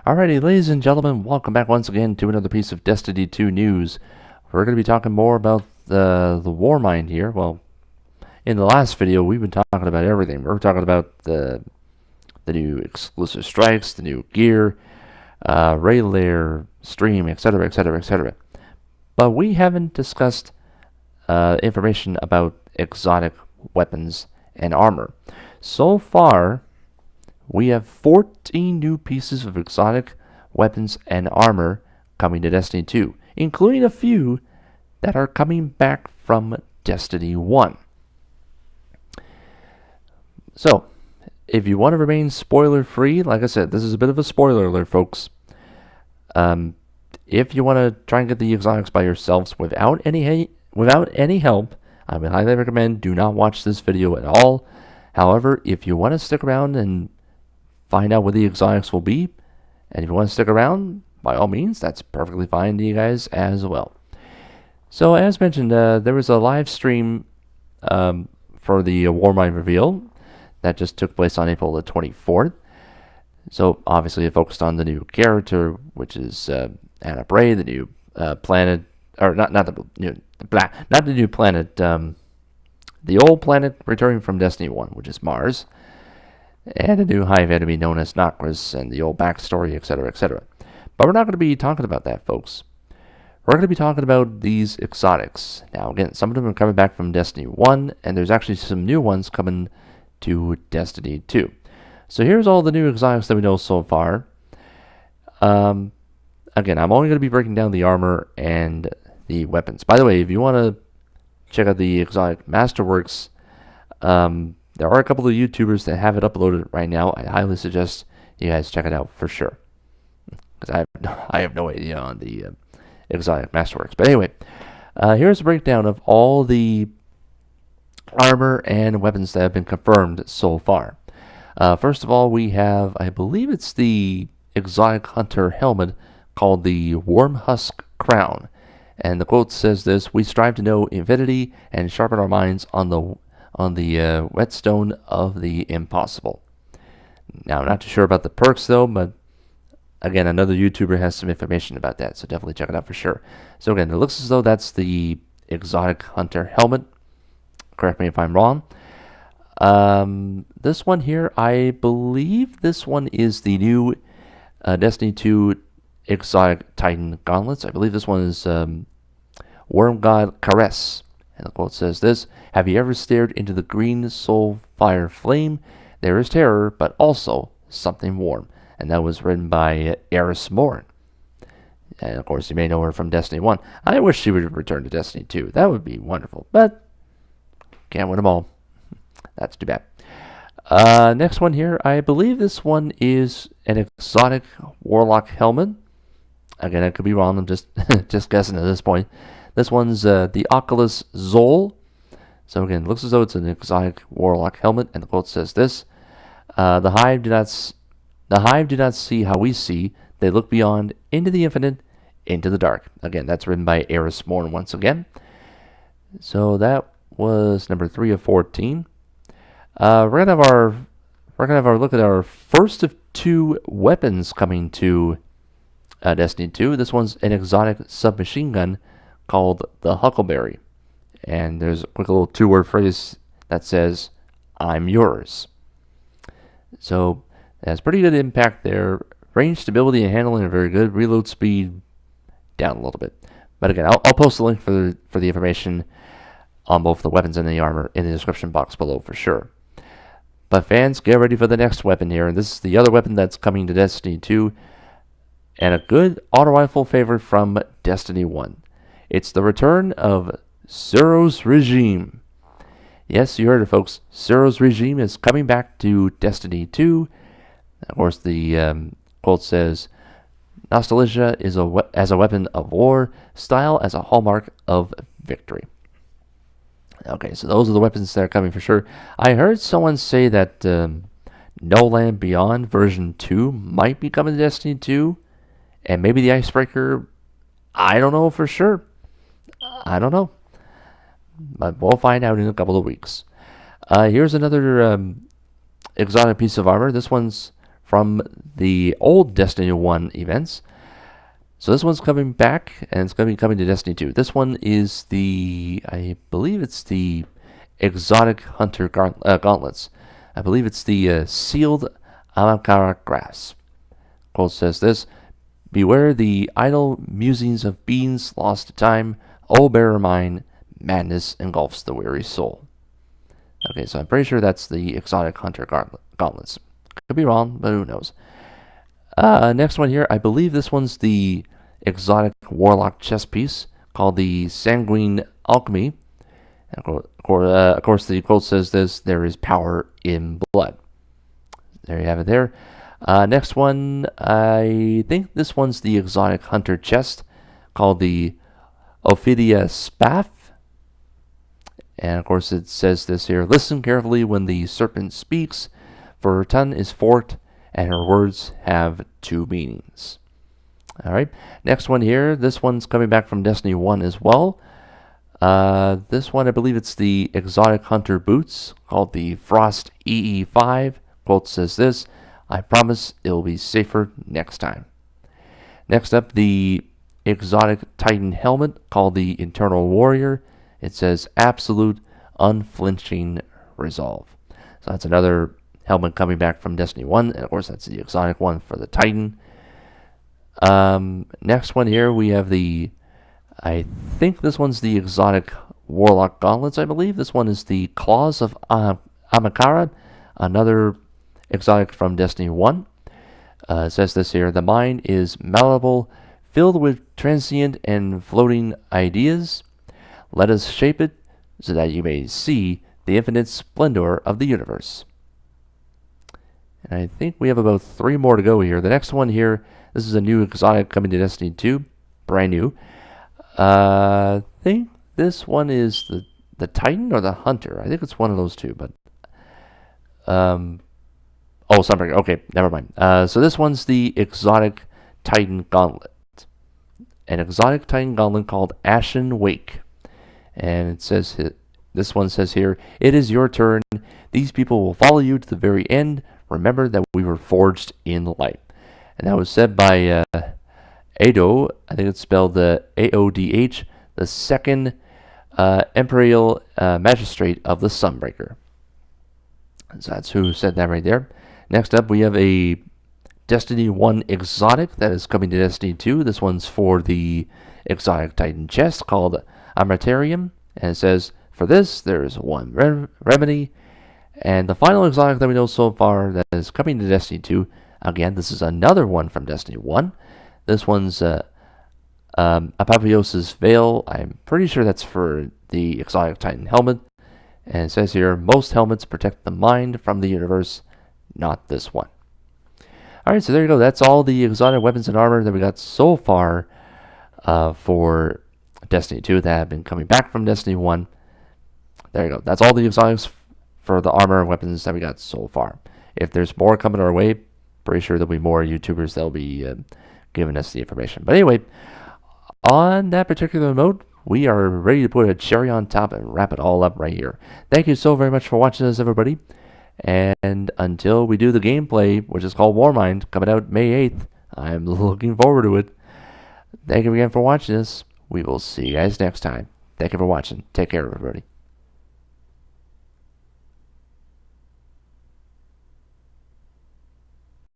Alrighty, ladies and gentlemen, welcome back once again to another piece of Destiny 2 news. We're going to be talking more about the Warmind here. Well, in the last video, we've been talking about everything. We're talking about the new exclusive strikes, the new gear, raid layer, stream, etc., etc., etc. But we haven't discussed information about exotic weapons and armor. So far, we have 14 new pieces of exotic weapons and armor coming to Destiny 2, including a few that are coming back from Destiny 1. So, if you want to remain spoiler-free, like I said, this is a bit of a spoiler alert, folks. If you want to try and get the exotics by yourselves without any help, I would highly recommend do not watch this video at all. However, if you want to stick around and find out what the exotics will be, and if you want to stick around, by all means, that's perfectly fine to you guys as well. So, as mentioned, there was a live stream for the Warmind reveal that just took place on April the 24th. So, obviously, it focused on the new character, which is Anna Bray, the new planet, or not the new planet, the old planet returning from Destiny 1, which is Mars, and a new hive enemy known as Nokris, and the old backstory, etc., etc. But we're not going to be talking about that, folks. We're going to be talking about these exotics. Now, again, some of them are coming back from Destiny 1, and there's actually some new ones coming to Destiny 2. So here's all the new exotics that we know so far. Again, I'm only going to be breaking down the armor and the weapons. By the way, if you want to check out the exotic masterworks, there are a couple of YouTubers that have it uploaded right now. I highly suggest you guys check it out for sure, because I have no idea on the exotic masterworks. But anyway, here's a breakdown of all the armor and weapons that have been confirmed so far. First of all, we have, I believe it's the exotic hunter helmet called the Wormhusk Crown. And the quote says this: "We strive to know infinity and sharpen our minds on the whetstone of the impossible." Now, I'm not too sure about the perks though, but again, another YouTuber has some information about that, so definitely check it out for sure. So again, it looks as though that's the exotic hunter helmet. Correct me if I'm wrong. This one here, I believe this one is the new Destiny 2 exotic Titan gauntlets. I believe this one is Worm God Caress. And the quote says this: "Have you ever stared into the green soul fire flame? There is terror, but also something warm." And that was written by Eris Morn. And of course, you may know her from Destiny 1. I wish she would return to Destiny 2. That would be wonderful. But can't win them all. That's too bad. Next one here, I believe this one is an exotic warlock helmet. Again, I could be wrong. I'm just just guessing at this point. This one's the Oculus Zol. So again, it looks as though it's an exotic warlock helmet, and the quote says this: The hive do not see how we see. They look beyond, into the infinite, into the dark. Again, that's written by Eris Morn once again. So that was number 3 of 14. We're gonna have our look at our first of 2 weapons coming to Destiny 2. This one's an exotic submachine gun called the Huckleberry, and there's a quick little 2-word phrase that says, "I'm yours." So it has pretty good impact there. Range, stability, and handling are very good. Reload speed down a little bit. But again, I'll post a link for the information on both the weapons and the armor in the description box below for sure. But fans, get ready for the next weapon here. And this is the other weapon that's coming to Destiny 2, and a good auto rifle favorite from Destiny 1. It's the return of Suros Regime. Yes, you heard it, folks. Suros Regime is coming back to Destiny 2. Of course, the quote says, "Nostalgia is as a weapon of war, style as a hallmark of victory." Okay, so those are the weapons that are coming for sure. I heard someone say that No Land Beyond version 2 might be coming to Destiny 2, and maybe the Icebreaker. I don't know for sure. I don't know. But we'll find out in a couple of weeks. Here's another exotic piece of armor. This one's from the old Destiny 1 events. So this one's coming back, and it's going to be coming to Destiny 2. This one is I believe it's the Exotic Hunter Gauntlets. I believe it's the Sealed Amakara Grasp. Quote says this: "Beware the idle musings of beings lost to time. O bearer mine, madness engulfs the weary soul." Okay, so I'm pretty sure that's the Exotic Hunter Gauntlets. Could be wrong, but who knows. Next one here, I believe this one's the Exotic Warlock chess piece called the Sanguine Alchemy. And of course, the quote says this: "There is power in blood." There you have it there. Next one, I think this one's the Exotic Hunter chest called the Ophidia Spaff. And of course it says this here: "Listen carefully when the serpent speaks, for her tongue is forked and her words have two meanings." Alright, next one here. This one's coming back from Destiny 1 as well. This one, I believe it's the Exotic Hunter boots called the Frost EE5. Quote says this: "I promise it'll be safer next time." Next up, the Exotic Titan helmet called the Eternal Warrior. It says absolute unflinching resolve. So that's another helmet coming back from Destiny 1. And of course, that's the exotic one for the Titan. Next one here, we have I think this one's the Exotic Warlock Gauntlets, I believe. This one is the Claws of Amakara, another exotic from Destiny 1. It says this here: "The mind is malleable, filled with transient and floating ideas. Let us shape it so that you may see the infinite splendor of the universe." And I think we have about 3 more to go here. The next one here, this is a new exotic coming to Destiny 2, brand new. I think this one is the Titan or the Hunter. I think it's one of those two, but oh, Sunbreaker. Okay, never mind. So this one's the Exotic Titan Gauntlet. An Exotic Titan Gauntlet called Ashen Wake. And it says, this one says here: "It is your turn. These people will follow you to the very end. Remember that we were forged in light." And that was said by Ado. I think it's spelled AODH, the second Imperial Magistrate of the Sunbreaker. So that's who said that right there. Next up, we have a Destiny 1 exotic that is coming to Destiny 2. This one's for the Exotic Titan chest called Amartarium. And it says, "For this, there is one remedy." And the final exotic that we know so far that is coming to Destiny 2, again, this is another one from Destiny 1. This one's Apotheosis Veil. I'm pretty sure that's for the Exotic Titan helmet. And it says here, "Most helmets protect the mind from the universe, not this one." Alright, so there you go. That's all the exotic weapons and armor that we got so far for Destiny 2 that have been coming back from Destiny 1. There you go. That's all the exotics for the armor and weapons that we got so far. If there's more coming our way, pretty sure there'll be more YouTubers that'll be giving us the information. But anyway, on that particular note, we are ready to put a cherry on top and wrap it all up right here. Thank you so very much for watching us, everybody. And until we do the gameplay, which is called Warmind, coming out May 8th, I'm looking forward to it. Thank you again for watching this. We will see you guys next time. Thank you for watching. Take care, everybody.